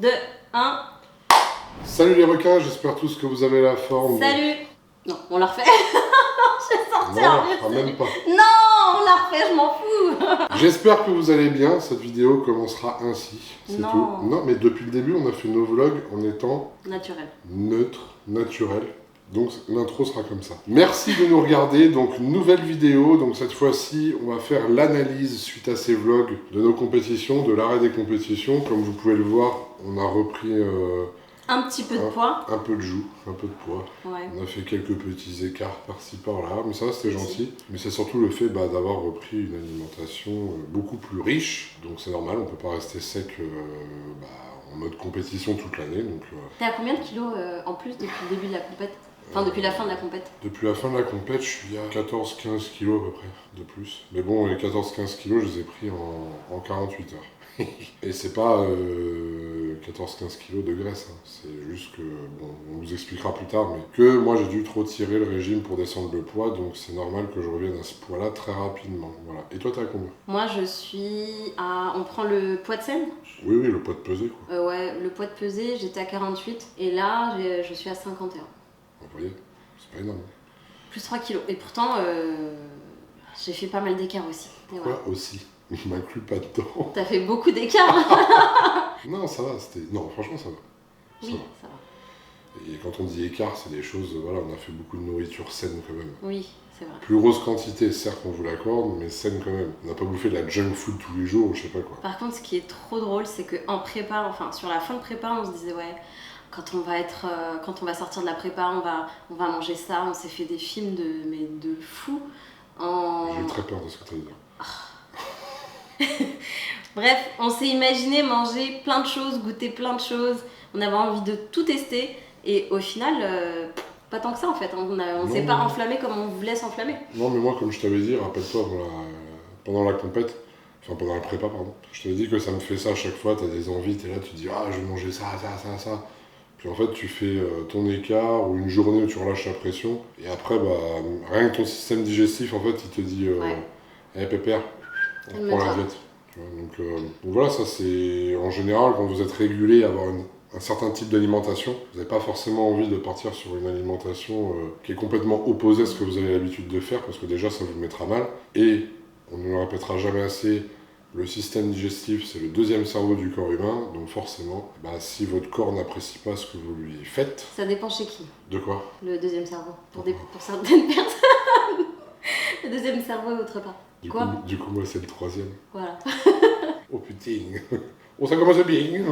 2, 1. Salut les requins, j'espère tous que vous avez la forme. Salut. Non, on la refait. Je vais sortir. Non, même pas. Non, on la refait, je m'en fous. J'espère que vous allez bien, cette vidéo commencera ainsi, c'est Non. tout. Non, mais depuis le début, on a fait nos vlogs en étant Naturel. neutre, naturel. Donc l'intro sera comme ça. Merci de nous regarder, donc nouvelle vidéo. Donc cette fois-ci, on va faire l'analyse suite à ces vlogs de nos compétitions, de l'arrêt des compétitions. Comme vous pouvez le voir, on a repris un petit peu de poids. un peu de joue, un peu de poids. Ouais. On a fait quelques petits écarts par-ci par-là, mais ça c'était gentil. Mais c'est surtout le fait d'avoir repris une alimentation beaucoup plus riche. Donc c'est normal, on peut pas rester sec en mode compétition toute l'année. T'es à combien de kilos en plus depuis le début de la compète? Enfin, depuis la fin de la compète. Depuis la fin de la compète, je suis à 14-15 kilos à peu près, de plus. Mais bon, les 14-15 kilos, je les ai pris en 48 heures. Et c'est pas 14-15 kilos de graisse, hein. C'est juste que, bon, on vous expliquera plus tard, mais que moi j'ai dû trop tirer le régime pour descendre le poids, donc c'est normal que je revienne à ce poids-là très rapidement. Voilà. Et toi, t'es à combien? Moi, je suis à... On prend le poids de scène? Oui, le poids de pesée, quoi. Ouais, le poids de pesée, j'étais à 48, et là, je suis à 51. Vous voyez, c'est pas énorme. Plus 3 kilos. Et pourtant, j'ai fait pas mal d'écarts aussi. Pourquoi aussi? Je m'inclus pas dedans. T'as fait beaucoup d'écarts. Non, ça va, Non, franchement, ça va. Oui, ça va. Et quand on dit écart, c'est des choses, voilà, on a fait beaucoup de nourriture saine quand même. Oui, c'est vrai. Plus grosse quantité, certes, on vous l'accorde, mais saine quand même. On n'a pas bouffé de la junk food tous les jours ou je sais pas quoi. Par contre, ce qui est trop drôle, c'est qu'en prépa, enfin, sur la fin de prépa, on se disait, ouais, quand on va sortir de la prépa, on va manger ça. On s'est fait des films de fous. J'ai très peur de ce que tu vas dire. Bref, on s'est imaginé manger plein de choses, goûter plein de choses. On avait envie de tout tester. Et au final, pas tant que ça en fait. On s'est pas enflammé comme on voulait s'enflammer. Non, mais moi, comme je t'avais dit, rappelle-toi, pendant la compète, enfin pendant la prépa, pardon, je t'avais dit que ça me fait ça à chaque fois. T'as des envies, t'es là, tu te dis, ah, je vais manger ça. Puis en fait, tu fais ton écart ou une journée où tu relâches la pression. Et après, rien que ton système digestif, en fait, il te dit, pépère, on prend la diète. Donc voilà, ça c'est en général quand vous êtes régulé, avoir un certain type d'alimentation, vous n'avez pas forcément envie de partir sur une alimentation qui est complètement opposée à ce que vous avez l'habitude de faire, parce que déjà ça vous mettra mal. Et on ne le répétera jamais assez, le système digestif c'est le deuxième cerveau du corps humain, donc forcément, si votre corps n'apprécie pas ce que vous lui faites... Ça dépend chez qui. De quoi? Le deuxième cerveau, pour certaines personnes. Le deuxième cerveau et autre part. Du coup, moi, c'est le troisième. Voilà. Oh putain. Oh, ça commence bien.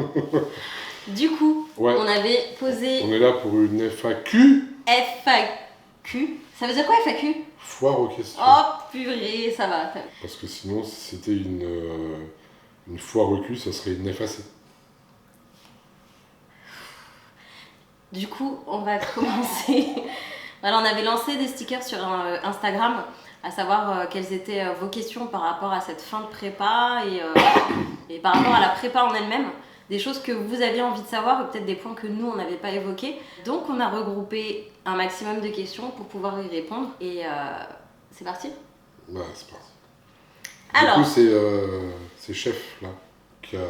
Du coup, ouais. On avait posé... On est là pour une FAQ. FAQ. Ça veut dire quoi, FAQ? Foire aux questions. Oh, purée, ça va. Parce que sinon, si c'était une foire au cul, ça serait une FAC. Du coup, on va commencer. Alors, on avait lancé des stickers sur Instagram, à savoir quelles étaient vos questions par rapport à cette fin de prépa et par rapport à la prépa en elle-même. Des choses que vous aviez envie de savoir ou peut-être des points que nous, on n'avait pas évoqués. Donc, on a regroupé un maximum de questions pour pouvoir y répondre. Et c'est parti? Ouais, c'est parti. Alors, du coup, c'est Chef, là, qui a...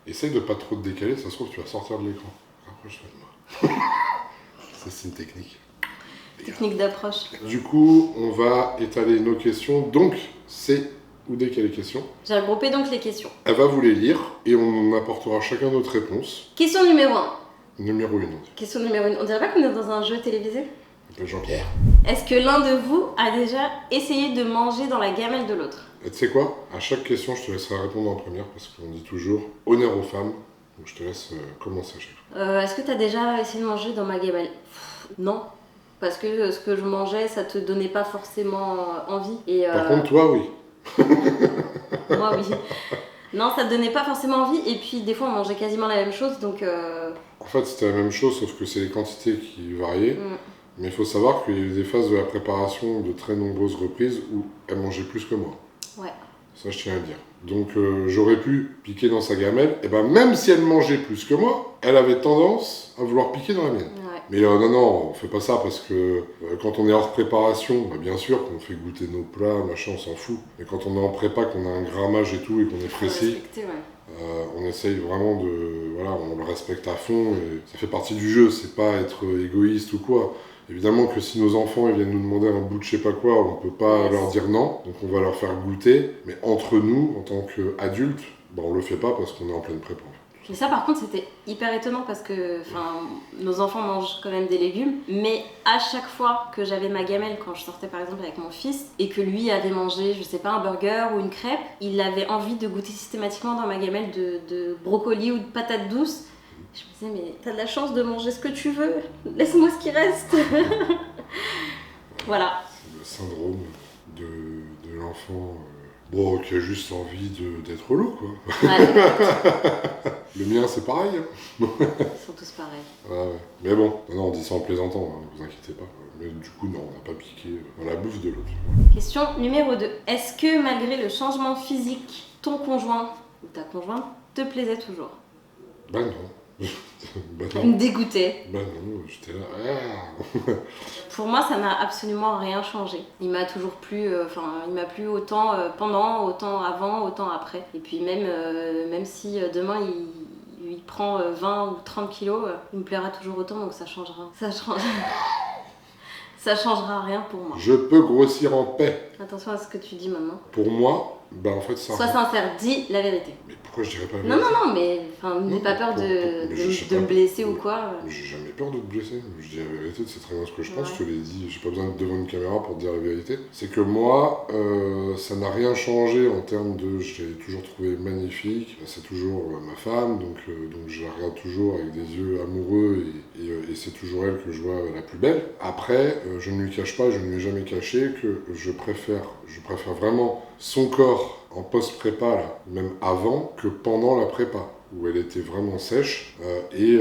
Essaye de pas trop te décaler, ça se trouve, tu vas sortir de l'écran. Rapproche-toi de moi. Ça, c'est une technique. Technique d'approche. Du coup, on va étaler nos questions. Donc, c'est Oudé qui a les questions. J'ai regroupé donc les questions. Elle va vous les lire et on apportera chacun notre réponse. Question numéro 1. Numéro 1. Question numéro 1. On dirait pas qu'on est dans un jeu télévisé? Jean-Pierre. Est-ce que l'un de vous a déjà essayé de manger dans la gamelle de l'autre? Et tu sais quoi? À chaque question, je te laisserai répondre en première parce qu'on dit toujours honneur aux femmes. Donc je te laisse commencer à chaque fois. Est-ce que tu as déjà essayé de manger dans ma gamelle? Non. Parce que ce que je mangeais, ça te donnait pas forcément envie. Et, Par contre, toi, oui. Moi, oui. Non, ça te donnait pas forcément envie. Et puis, des fois, on mangeait quasiment la même chose. Donc, En fait, c'était la même chose, sauf que c'est les quantités qui variaient. Mais il faut savoir qu'il y a eu des phases de la préparation de très nombreuses reprises où elle mangeait plus que moi. Ouais. Ça, je tiens à le dire. Donc, j'aurais pu piquer dans sa gamelle. Et même si elle mangeait plus que moi, elle avait tendance à vouloir piquer dans la mienne. Ouais. Mais non, on fait pas ça parce que quand on est hors préparation, bien sûr qu'on fait goûter nos plats, machin, on s'en fout. Mais quand on est en prépa, qu'on a un grammage et tout et qu'on est précis, On essaye vraiment de... Voilà, on le respecte à fond et ça fait partie du jeu, c'est pas être égoïste ou quoi. Évidemment que si nos enfants ils viennent nous demander un bout de je sais pas quoi, on peut pas leur dire non, donc on va leur faire goûter, mais entre nous, en tant qu'adultes, on le fait pas parce qu'on est en pleine prépa. Et ça, par contre, c'était hyper étonnant parce que nos enfants mangent quand même des légumes, mais à chaque fois que j'avais ma gamelle, quand je sortais par exemple avec mon fils, et que lui avait mangé, je sais pas, un burger ou une crêpe, il avait envie de goûter systématiquement dans ma gamelle de brocoli ou de patates douces. Je me disais, mais t'as de la chance de manger ce que tu veux, laisse-moi ce qui reste. Voilà. C'est le syndrome de l'enfant qui a juste envie d'être relou, quoi. Ouais. Le mien, c'est pareil. Ils sont tous pareils. Ouais. Mais bon, non, on dit ça en plaisantant, ne vous inquiétez pas. Mais du coup, non, on n'a pas piqué dans la bouffe de l'autre. Question numéro 2. Est-ce que malgré le changement physique, ton conjoint ou ta conjointe te plaisait toujours? Bah non. Il me dégoûtait. Bah non, j'étais là. Pour moi, ça n'a absolument rien changé. Il m'a toujours plu, il m'a plu autant pendant, autant avant, autant après. Et puis même si demain il prend 20 ou 30 kilos, il me plaira toujours autant, donc ça changera. Ça changera rien pour moi. Je peux grossir en paix. Attention à ce que tu dis maintenant. Pour moi, en fait, ça... Sois sincère, dis la vérité. Mais pourquoi je dirais pas la vérité? Non, mais n'aie pas peur de me blesser ou quoi. J'ai jamais peur de te blesser. Je dis la vérité, c'est très bien ce que je pense. Ouais. Je te l'ai dit, j'ai pas besoin d'être devant une caméra pour te dire la vérité. C'est que moi, ça n'a rien changé en termes de... Je l'ai toujours trouvé magnifique. C'est toujours ma femme, donc je la regarde toujours avec des yeux amoureux et c'est toujours elle que je vois la plus belle. Après, je ne lui cache pas, je ne lui ai jamais caché que je préfère vraiment son corps en post-prépa, là, même avant, que pendant la prépa, où elle était vraiment sèche. Et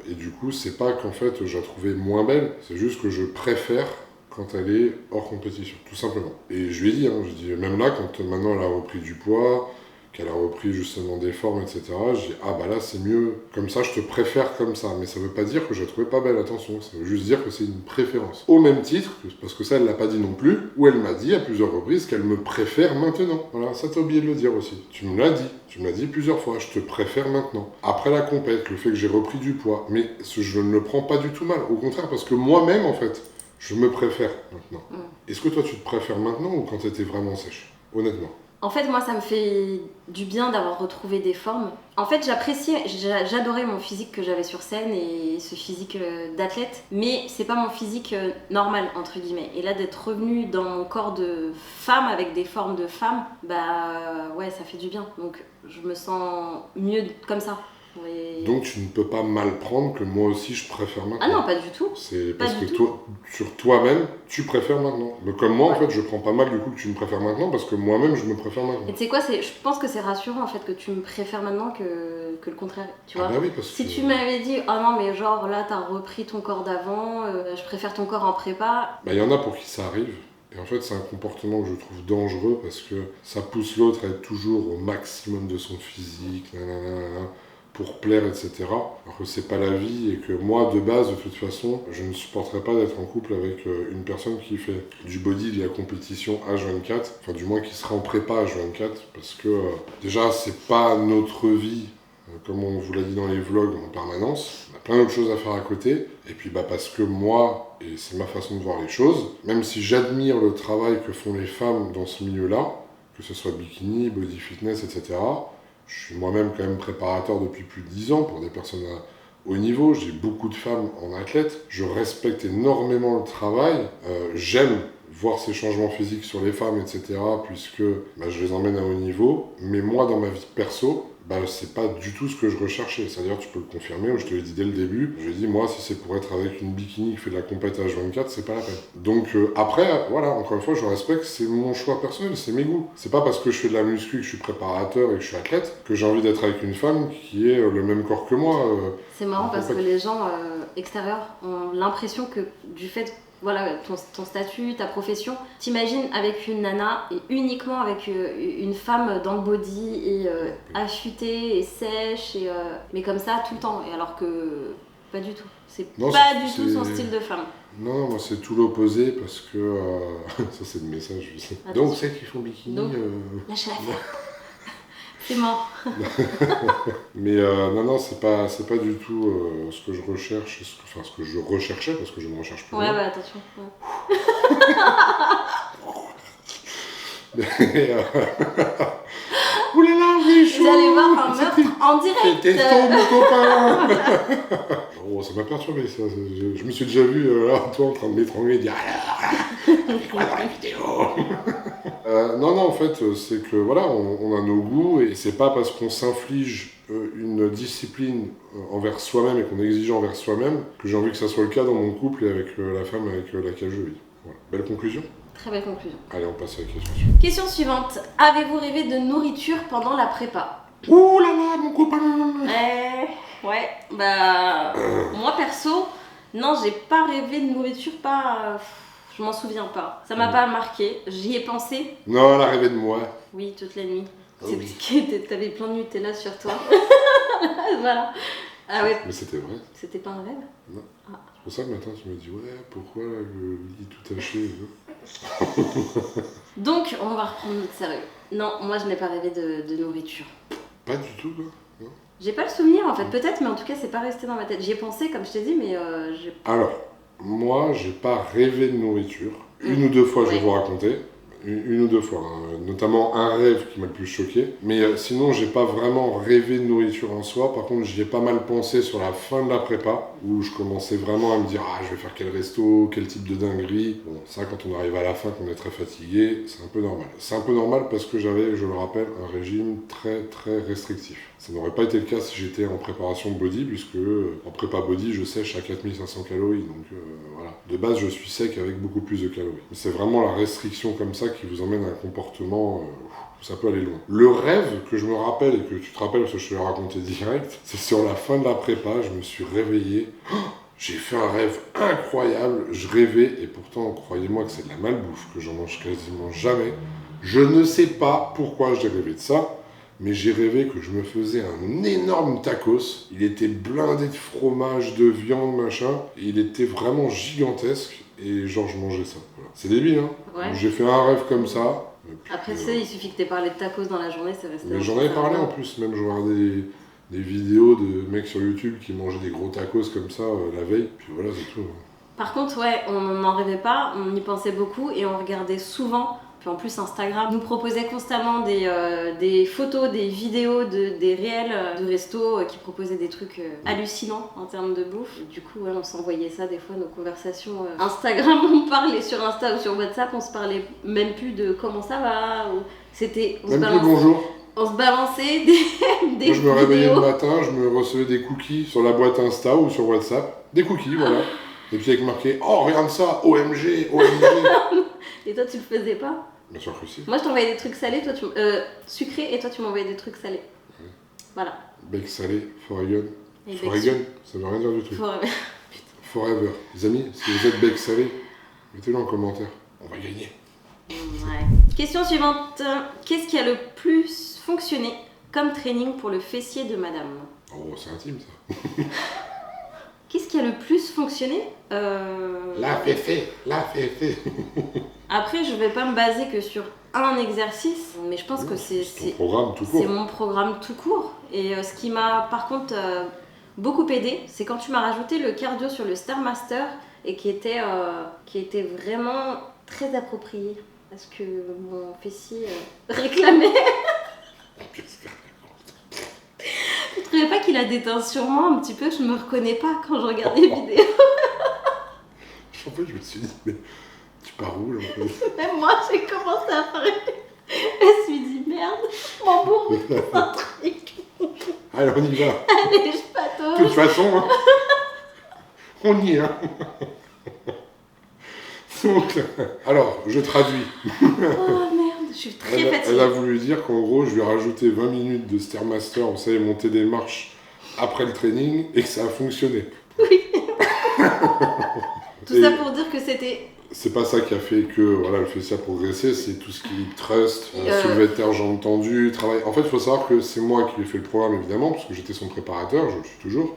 du coup, c'est pas qu'en fait, je la trouvais moins belle, c'est juste que je préfère quand elle est hors compétition, tout simplement. Et je lui ai dit, même là, quand maintenant elle a repris du poids, qu'elle a repris justement des formes, etc. Je dis, là c'est mieux, comme ça je te préfère comme ça, mais ça veut pas dire que je la trouvais pas belle, attention, ça veut juste dire que c'est une préférence. Au même titre, parce que ça elle l'a pas dit non plus, où elle m'a dit à plusieurs reprises qu'elle me préfère maintenant. Voilà, ça t'as oublié de le dire aussi. Tu me l'as dit plusieurs fois, je te préfère maintenant. Après la compète, le fait que j'ai repris du poids, mais je ne le prends pas du tout mal, au contraire, parce que moi-même en fait, je me préfère maintenant. Est-ce que toi tu te préfères maintenant ou quand t'étais vraiment sèche? Honnêtement. En fait, moi, ça me fait du bien d'avoir retrouvé des formes. En fait, j'adorais mon physique que j'avais sur scène et ce physique d'athlète, mais c'est pas mon physique normal, entre guillemets. Et là, d'être revenue dans mon corps de femme avec des formes de femme, ouais, ça fait du bien. Donc, je me sens mieux comme ça. Et... Donc tu ne peux pas mal prendre que moi aussi je préfère maintenant. Ah non, pas du tout. C'est parce que toi, sur toi-même, tu préfères maintenant. Mais comme moi, en fait, je prends pas mal du coup que tu me préfères maintenant parce que moi-même, je me préfère maintenant. Et tu sais quoi, je pense que c'est rassurant en fait que tu me préfères maintenant que le contraire. Tu vois, oui, parce si que... tu m'avais dit, oh non, mais genre là, t'as repris ton corps d'avant, je préfère ton corps en prépa. Il y en a pour qui ça arrive. Et en fait, c'est un comportement que je trouve dangereux parce que ça pousse l'autre à être toujours au maximum de son physique, pour plaire, etc. Alors que c'est pas la vie et que moi, de base, de toute façon, je ne supporterais pas d'être en couple avec une personne qui fait du body, de la compétition H24, enfin du moins qui sera en prépa H24, parce que déjà, c'est pas notre vie, comme on vous l'a dit dans les vlogs, en permanence. On a plein d'autres choses à faire à côté. Et puis parce que moi, et c'est ma façon de voir les choses, même si j'admire le travail que font les femmes dans ce milieu-là, que ce soit bikini, body fitness, etc., je suis moi-même quand même préparateur depuis plus de 10 ans pour des personnes à haut niveau. J'ai beaucoup de femmes en athlète. Je respecte énormément le travail. J'aime voir ces changements physiques sur les femmes, etc. puisque je les emmène à haut niveau. Mais moi, dans ma vie perso, c'est pas du tout ce que je recherchais. C'est-à-dire, tu peux le confirmer, je te l'ai dit dès le début. Je dit, moi, si c'est pour être avec une bikini qui fait de la compète H24, c'est pas la peine. Donc après, voilà, encore une fois, je respecte, c'est mon choix personnel, c'est mes goûts. C'est pas parce que je fais de la muscu, que je suis préparateur et que je suis athlète, que j'ai envie d'être avec une femme qui ait le même corps que moi. C'est marrant parce que les gens extérieurs ont l'impression que du fait... Voilà, ton statut, ta profession, t'imagines avec une nana et uniquement avec une femme dans le body et affûtée et sèche, mais comme ça tout le temps. Et alors que pas du tout. C'est pas du tout son style de femme. Non, moi c'est tout l'opposé parce que... ça c'est le message, je sais. Donc c'est qu'ils font bikini... Lâchez l'affaire. C'est mort. Mais non, c'est pas du tout ce que je recherche, ce que je recherchais, parce que je ne recherche plus. Ouais, rien. bah attention. Ouais. Mais, oulala, oui, chaud. Vous allez voir un meurtre en direct. C'était ton mon copain. Oh, ça m'a perturbé ça. Je me suis déjà vu toi en train de m'étrangler et dire c'est quoi dans la vidéo. Non, en fait, c'est que voilà, on a nos goûts et c'est pas parce qu'on s'inflige une discipline envers soi-même et qu'on est exigeant envers soi-même que j'ai envie que ça soit le cas dans mon couple et avec la femme avec laquelle je vis. Voilà. Belle conclusion. Très belle conclusion. Allez, on passe à la question suivante. Question suivante. Avez-vous rêvé de nourriture pendant la prépa? Ouh là là, mon copain. Ouais, bah moi perso, non, j'ai pas rêvé de nourriture, je m'en souviens pas. Ça m'a pas marqué, j'y ai pensé. Non, elle a rêvé de moi. Oui, toute la nuit. Oh C'est oui. parce que t'avais plein de Nutella sur toi. Voilà. Ah ouais, Mais c'était vrai. c'était pas un rêve? C'est pour ça que matin tu me dis ouais, pourquoi le lit tout taché Donc, on va reprendre notre sérieux. Non, moi je n'ai pas rêvé de nourriture. Pas du tout, quoi. Non. J'ai pas le souvenir en fait, peut-être, mais en tout cas c'est pas resté dans ma tête. J'y ai pensé comme je t'ai dit, mais j'ai... Alors, moi, j'ai pas rêvé de nourriture. Une ou deux fois, je vais Ouais. vous raconter. Une ou deux fois, hein. Notamment un rêve qui m'a le plus choqué. Mais sinon, j'ai pas vraiment rêvé de nourriture en soi. Par contre, j'y ai pas mal pensé sur la fin de la prépa, où je commençais vraiment à me dire ah, je vais faire quel resto, quel type de dinguerie. Bon, ça, quand on arrive à la fin, qu'on est très fatigué, c'est un peu normal. C'est un peu normal parce que j'avais, je le rappelle, un régime très très restrictif. Ça n'aurait pas été le cas si j'étais en préparation body, puisque en prépa body, je sèche à 4500 calories. Donc voilà. De base, je suis sec avec beaucoup plus de calories. Mais c'est vraiment la restriction comme ça qui vous emmène à un comportement où ça peut aller loin. Le rêve que je me rappelle et que tu te rappelles parce que je te l'ai raconté direct, c'est sur la fin de la prépa, je me suis réveillé. J'ai fait un rêve incroyable, je rêvais, et pourtant, croyez-moi que c'est de la malbouffe, que j'en mange quasiment jamais. Je ne sais pas pourquoi j'ai rêvé de ça, mais j'ai rêvé que je me faisais un énorme tacos. Il était blindé de fromage, de viande, machin, et il était vraiment gigantesque, et genre je mangeais ça. Voilà. C'est débile, hein. Ouais. Donc, j'ai fait un rêve comme ça. et puis, Après ça, il suffit que t'aies parlé de tacos dans la journée, c'est resté... mais j'en avais parlé en plus, même je regardais des vidéos de mecs sur YouTube qui mangeaient des gros tacos comme ça la veille, puis voilà, c'est tout. Par contre, ouais, on n'en rêvait pas, on y pensait beaucoup et on regardait souvent. Puis en plus, Instagram nous proposait constamment des photos, des vidéos, des réels de restos qui proposaient des trucs hallucinants en termes de bouffe. Et du coup, ouais, on s'envoyait ça des fois, nos conversations Instagram, on parlait sur Insta ou sur WhatsApp, on se parlait même plus de comment ça va. Ou... C'était, Même plus bonjour. On se balançait des Moi je me réveillais vidéos. le matin, je me recevais des cookies sur la boîte Insta ou sur WhatsApp. Des cookies, voilà. Et puis avec marqué oh regarde ça, OMG, OMG. Et toi, tu le faisais pas? Bien sûr que si. Moi, je t'envoyais des trucs salés, toi, sucrés, et toi, tu m'envoyais des trucs salés. Ouais. Voilà. Bec salé, Foregon. Et Foregon, ça veut rien dire du tout. Faut- Forever. Les amis, si vous êtes bec salé, mettez-le en commentaire. On va gagner. Ouais. Question suivante. Qu'est-ce qui a le plus fonctionné comme training pour le fessier de madame? Oh, c'est intime ça. Qu'est-ce qui a le plus fonctionné La féfé, la féfé. Après, je vais pas me baser que sur un exercice, mais je pense que Ton c'est programme tout c'est court. mon programme tout court. Et ce qui m'a par contre beaucoup aidé, c'est quand tu m'as rajouté le cardio sur le Stairmaster et qui était vraiment très approprié. Parce que mon fessier réclamait. Qu'est-ce que- Vous trouvez pas qu'il a des teintes sur moi un petit peu? Je me reconnais pas quand je regarde les vidéos. En fait, je me suis dit, mais tu pars où là en fait. Même moi, j'ai commencé à faire. Je me suis dit merde, je m'embourbe dans un truc. Allez, on y va. Allez, je De toute patauge. façon, hein, on y est. Hein. Donc, alors, je traduis. Oh merde, je suis très Elle a fatiguée. voulu dire qu'en gros, je lui ai rajouté 20 minutes de Stairmaster, vous savez, monter des marches après le training, et que ça a fonctionné. Tout Et ça pour dire que c'était. c'est pas ça qui a fait que voilà, le fessier a progressé, c'est tout ce qui est trust, Et soulevé de terre, jambes tendues, travail. En fait, il faut savoir que c'est moi qui lui ai fait le programme, évidemment, parce que j'étais son préparateur, je le suis toujours,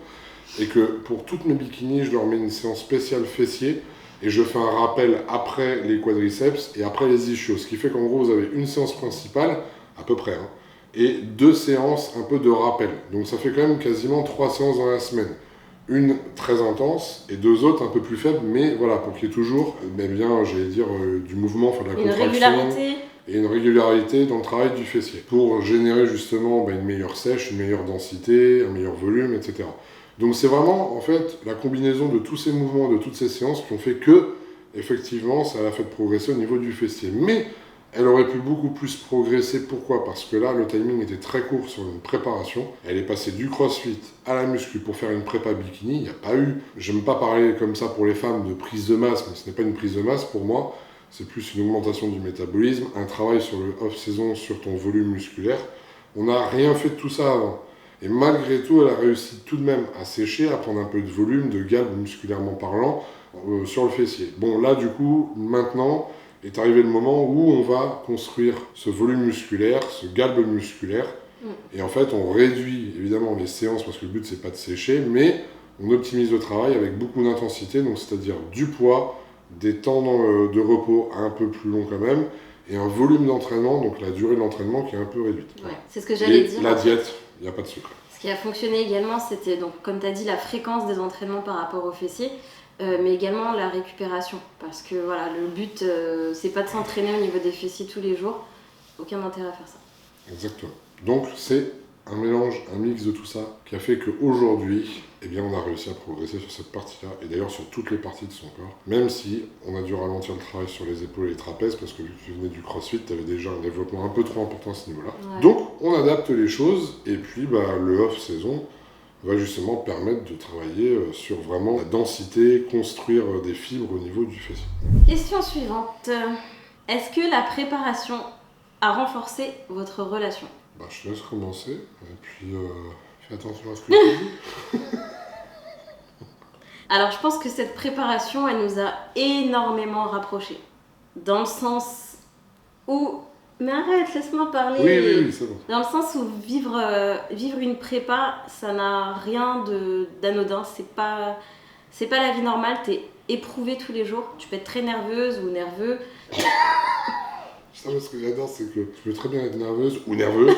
et que pour toutes mes bikinis, je leur mets une séance spéciale fessier, et je fais un rappel après les quadriceps et après les ischios. Ce qui fait qu'en gros, vous avez une séance principale, à peu près, hein, et 2 séances un peu de rappel. Donc ça fait quand même quasiment 3 séances dans la semaine. Une très intense et 2 autres un peu plus faibles, mais voilà, pour qu'il y ait toujours, j'allais dire, du mouvement, enfin de la contraction. Régularité. Et une régularité dans le travail du fessier, pour générer justement une meilleure sèche, une meilleure densité, un meilleur volume, etc. Donc c'est vraiment, en fait, la combinaison de tous ces mouvements, de toutes ces séances qui ont fait que, effectivement, ça l'a fait progresser au niveau du fessier. Mais elle aurait pu beaucoup plus progresser. Pourquoi ? Parce que là, le timing était très court sur une préparation. Elle est passée du crossfit à la muscu pour faire une prépa bikini. Il n'y a pas eu, j'aime pas parler comme ça pour les femmes de prise de masse, mais ce n'est pas une prise de masse pour moi. C'est plus une augmentation du métabolisme, un travail sur le off-saison, sur ton volume musculaire. On n'a rien fait de tout ça avant. Et malgré tout, elle a réussi tout de même à sécher, à prendre un peu de volume, de galbe musculairement parlant, sur le fessier. Bon, là, du coup, maintenant, est arrivé le moment où on va construire ce volume musculaire, ce galbe musculaire. Et en fait, on réduit évidemment les séances, parce que le but, c'est pas de sécher, mais on optimise le travail avec beaucoup d'intensité, donc c'est-à-dire du poids, des temps de repos un peu plus longs quand même, et un volume d'entraînement, donc la durée de l'entraînement qui est un peu réduite. Ouais, c'est ce que j'allais dire. La diète, il n'y a pas de sucre. Ce qui a fonctionné également, c'était, donc, comme tu as dit, la fréquence des entraînements par rapport au fessier, mais également la récupération. Parce que voilà, le but, c'est pas de s'entraîner au niveau des fessiers tous les jours. Aucun intérêt à faire ça. Exactement. Donc c'est un mélange, un mix de tout ça qui a fait qu'aujourd'hui, on a réussi à progresser sur cette partie-là, et d'ailleurs sur toutes les parties de son corps, même si on a dû ralentir le travail sur les épaules et les trapèzes, parce que vu que tu venais du crossfit, tu avais déjà un développement un peu trop important à ce niveau-là. Ouais. Donc on adapte les choses, et puis le off-saison va justement permettre de travailler sur vraiment la densité, construire des fibres au niveau du fessier. Question suivante. Est-ce que la préparation a renforcé votre relation ? Je te laisse commencer, et puis fais attention à ce que tu dis. Alors je pense que cette préparation, elle nous a énormément rapprochés. Dans le sens où... Mais arrête, laisse-moi parler. Oui, c'est bon. Dans le sens où vivre une prépa, ça n'a rien d'anodin. C'est pas la vie normale, t'es éprouvée tous les jours. Tu peux être très nerveuse ou nerveux. Ça, ce que j'adore, c'est que tu peux très bien être nerveuse ou nerveux.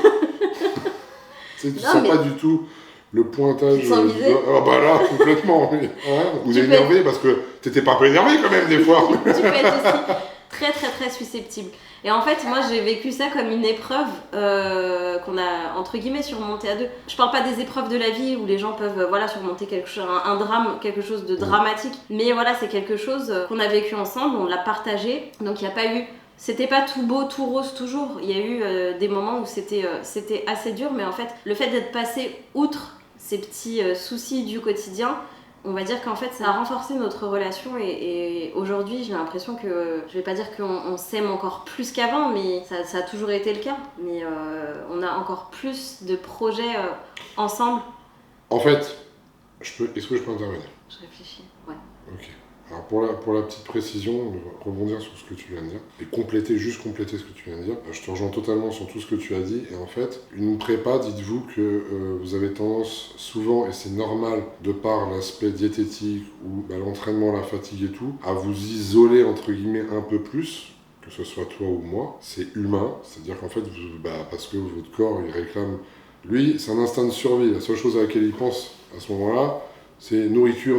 Tu sens pas du tout le pointage. Tu te sens visé ? Là, complètement. Oui. Ouais. Ou énervé parce que t'étais pas un peu énervé quand même des fois. Tu peux être aussi très très très susceptible. Et en fait, moi j'ai vécu ça comme une épreuve qu'on a entre guillemets surmontée à deux. Je parle pas des épreuves de la vie où les gens peuvent surmonter quelque chose, un drame, quelque chose de dramatique. Mais voilà, c'est quelque chose qu'on a vécu ensemble, on l'a partagé. Donc il n'y a pas eu... C'était pas tout beau, tout rose toujours. Il y a eu des moments où c'était assez dur, mais en fait, le fait d'être passé outre ces petits soucis du quotidien, on va dire qu'en fait, ça a renforcé notre relation et aujourd'hui, j'ai l'impression que, je vais pas dire qu'on s'aime encore plus qu'avant, mais ça a toujours été le cas. Mais on a encore plus de projets ensemble. En fait, est-ce que je peux intervenir ? Je réfléchis, ouais. Ok. Alors pour la petite précision, rebondir sur ce que tu viens de dire et compléter ce que tu viens de dire. Je te rejoins totalement sur tout ce que tu as dit et en fait, une prépa, dites-vous que vous avez tendance souvent, et c'est normal de par l'aspect diététique ou l'entraînement, la fatigue et tout, à vous isoler entre guillemets un peu plus, que ce soit toi ou moi. C'est humain, c'est-à-dire qu'en fait, parce que votre corps il réclame, lui, c'est un instinct de survie. La seule chose à laquelle il pense à ce moment-là, c'est nourriture,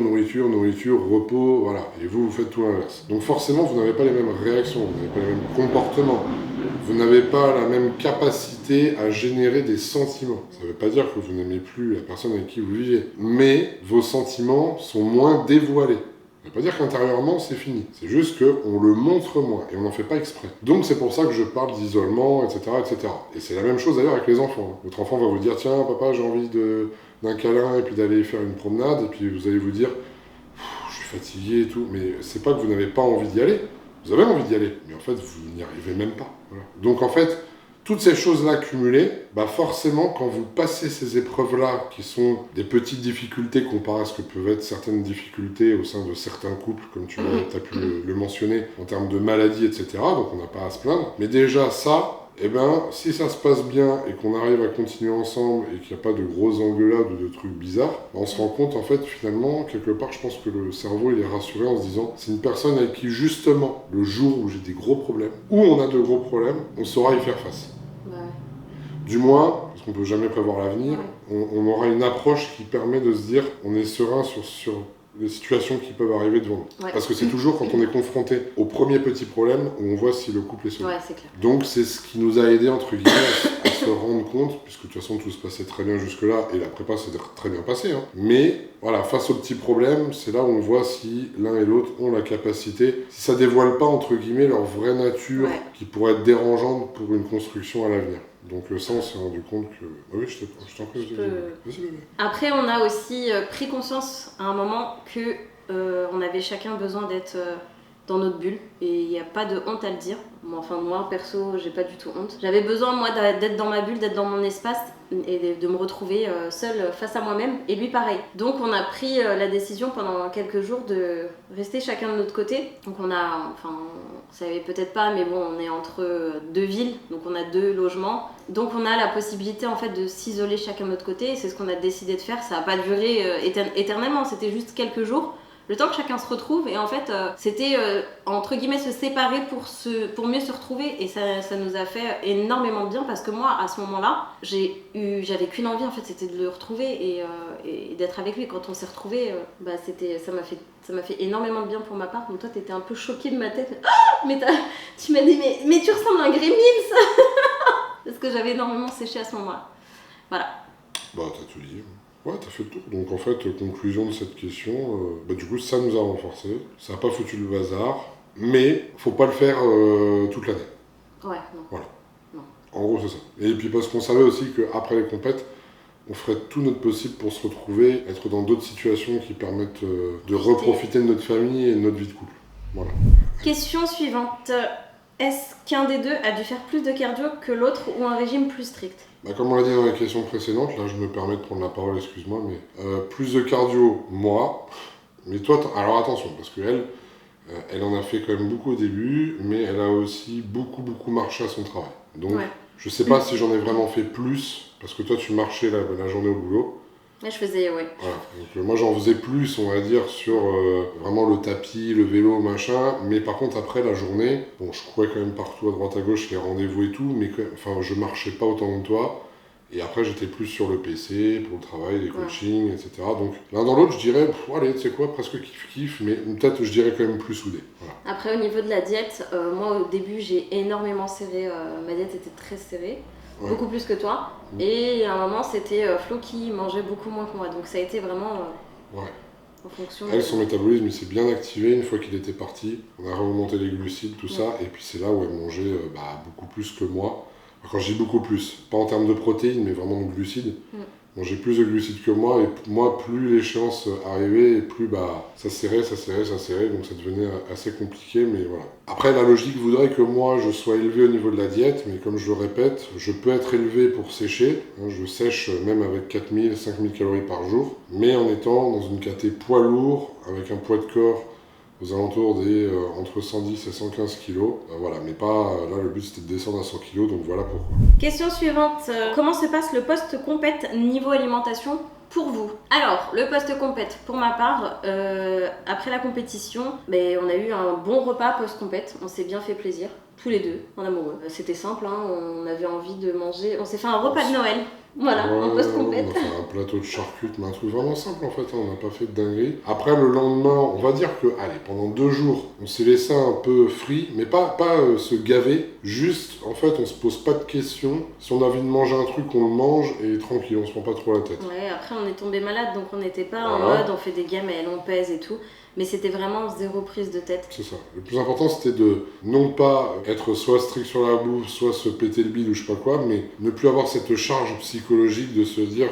repos, voilà. Et vous faites tout l'inverse. Donc forcément, vous n'avez pas les mêmes réactions, vous n'avez pas les mêmes comportements, vous n'avez pas la même capacité à générer des sentiments. Ça ne veut pas dire que vous n'aimez plus la personne avec qui vous vivez, mais vos sentiments sont moins dévoilés. Ça ne veut pas dire qu'intérieurement, c'est fini. C'est juste qu'on le montre moins et on n'en fait pas exprès. Donc c'est pour ça que je parle d'isolement, etc., etc. Et c'est la même chose d'ailleurs avec les enfants. Votre enfant va vous dire « Tiens, papa, j'ai envie d'un câlin et puis d'aller faire une promenade » et puis vous allez vous dire « Je suis fatigué et tout ». Mais c'est pas que vous n'avez pas envie d'y aller. Vous avez envie d'y aller, mais en fait, vous n'y arrivez même pas. Voilà. Donc en fait, toutes ces choses-là cumulées, forcément, quand vous passez ces épreuves-là, qui sont des petites difficultés comparées à ce que peuvent être certaines difficultés au sein de certains couples, comme tu as pu le mentionner, en termes de maladies, etc., donc on n'a pas à se plaindre. Mais déjà, ça, si ça se passe bien et qu'on arrive à continuer ensemble et qu'il n'y a pas de grosses engueulades ou de trucs bizarres, on se rend compte, en fait, finalement, quelque part, je pense que le cerveau, il est rassuré en se disant, c'est une personne avec qui, justement, le jour où j'ai des gros problèmes, où on a de gros problèmes, on saura y faire face. Du moins, parce qu'on peut jamais prévoir l'avenir, on aura une approche qui permet de se dire on est serein sur les situations qui peuvent arriver devant nous. Parce que c'est toujours quand on est confronté au premier petit problème où on voit si le couple est solide. Ouais, c'est clair. Donc c'est ce qui nous a aidé entre guillemets à se rendre compte, puisque de toute façon tout se passait très bien jusque-là et la prépa s'est très bien passée. Hein. Mais voilà, face aux petits problèmes, c'est là où on voit si l'un et l'autre ont la capacité, si ça dévoile pas entre guillemets leur vraie nature qui pourrait être dérangeante pour une construction à l'avenir. Donc ça, on s'est rendu compte que... Ah oui, je t'en prie, vas-y, bébé. Après, on a aussi pris conscience à un moment que on avait chacun besoin d'être dans notre bulle. Et il n'y a pas de honte à le dire. Moi, perso, j'ai pas du tout honte. J'avais besoin, moi, d'être dans ma bulle, d'être dans mon espace et de me retrouver seule face à moi-même. Et lui, pareil. Donc, on a pris la décision pendant quelques jours de rester chacun de notre côté. Donc, on savait peut-être pas, mais bon, on est entre deux villes, donc on a 2 logements. Donc on a la possibilité en fait de s'isoler chacun de notre côté, et c'est ce qu'on a décidé de faire. Ça n'a pas duré éternellement, c'était juste quelques jours, le temps que chacun se retrouve, et en fait c'était entre guillemets se séparer pour mieux se retrouver, et ça nous a fait énormément de bien, parce que moi à ce moment-là, j'avais qu'une envie en fait, c'était de le retrouver et d'être avec lui. Quand on s'est retrouvés, ça m'a fait énormément de bien pour ma part. Donc toi t'étais un peu choquée de ma tête. Ah, mais tu m'as dit mais tu ressembles à un Gremlins. Parce que j'avais énormément séché à ce moment-là. Voilà. Bah t'as tout dit. Ouais, t'as fait le tour. Donc en fait, conclusion de cette question, du coup ça nous a renforcés, ça n'a pas foutu le bazar, mais faut pas le faire toute l'année. Ouais, non. Voilà. Non. En gros c'est ça. Et puis parce qu'on savait aussi qu'après les compètes, on ferait tout notre possible pour se retrouver, être dans d'autres situations qui permettent de reprofiter de notre famille et de notre vie de couple. Voilà. Question suivante. Est-ce qu'un des deux a dû faire plus de cardio que l'autre ou un régime plus strict ? Comme on l'a dit dans la question précédente, là je me permets de prendre la parole, excuse-moi, mais plus de cardio, moi. Mais toi, alors attention, parce qu'elle, elle en a fait quand même beaucoup au début, mais elle a aussi beaucoup marché à son travail. Donc je sais pas si j'en ai vraiment fait plus, parce que toi tu marchais la journée au boulot. Ouais, je faisais, Voilà. Donc, moi j'en faisais plus, on va dire, sur vraiment le tapis, le vélo, machin. Mais par contre, après la journée, bon, je courais quand même partout à droite à gauche, les rendez-vous et tout, mais je marchais pas autant que toi. Et après, j'étais plus sur le PC, pour le travail, les coachings, etc. Donc l'un dans l'autre, je dirais, allez, tu sais quoi, presque kiff-kiff, mais peut-être je dirais quand même plus soudé. Voilà. Après, au niveau de la diète, moi au début, j'ai énormément serré. Ma diète était très serrée. Beaucoup plus que toi. Et à un moment, c'était Flo qui mangeait beaucoup moins que moi. Donc ça a été vraiment en fonction Elle, son métabolisme, il s'est bien activé une fois qu'il était parti. On a remonté les glucides, tout ça. Et puis c'est là où elle mangeait beaucoup plus que moi. Quand je dis beaucoup plus, pas en termes de protéines, mais vraiment de glucides. Mangeait plus de glucides que moi, et moi, plus l'échéance arrivait, et plus ça serrait, donc ça devenait assez compliqué, mais voilà. Après, la logique voudrait que moi, je sois élevé au niveau de la diète, mais comme je le répète, je peux être élevé pour sécher, hein, je sèche même avec 4000, 5000 calories par jour, mais en étant dans une caté poids lourd, avec un poids de corps aux alentours des entre 110 et 115 kilos. Voilà, mais pas... là, le but, c'était de descendre à 100 kilos, donc voilà pourquoi. Question suivante. Comment se passe le post-compète niveau alimentation pour vous? Alors, le post-compète, pour ma part, après la compétition, on a eu un bon repas post-compète. On s'est bien fait plaisir, tous les deux, en amoureux. C'était simple, hein, on avait envie de manger... On s'est fait un repas de Noël. Voilà, en post-compète. On a fait un plateau de charcutes, mais un truc vraiment simple en fait, hein, on n'a pas fait de dinguerie. Après le lendemain, on va dire que, pendant 2 jours, on s'est laissé un peu free, mais pas se gaver, juste en fait on se pose pas de questions. Si on a envie de manger un truc, on le mange et tranquille, on se prend pas trop la tête. Ouais, après on est tombé malade, donc on n'était pas en mode on fait des gamelles, on pèse et tout. Mais c'était vraiment 0 prise de tête. C'est ça. Le plus important, c'était de non pas être soit strict sur la bouffe, soit se péter le bide ou je sais pas quoi, mais ne plus avoir cette charge psychologique de se dire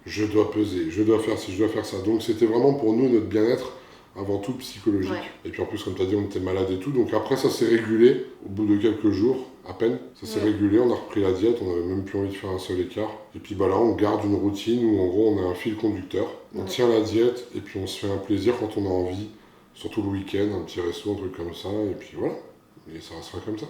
je dois peser, je dois faire ci, je dois faire ça. Donc c'était vraiment pour nous notre bien-être avant tout psychologique. Et puis en plus, comme tu as dit, on était malade et tout. Donc après, ça s'est régulé au bout de quelques jours, à peine. Ça s'est régulé, on a repris la diète, on n'avait même plus envie de faire un seul écart. Et puis là, on garde une routine où en gros, on a un fil conducteur. On tient la diète et puis on se fait un plaisir quand on a envie. Surtout le week-end, un petit resto, un truc comme ça. Et puis voilà. Et ça restera comme ça.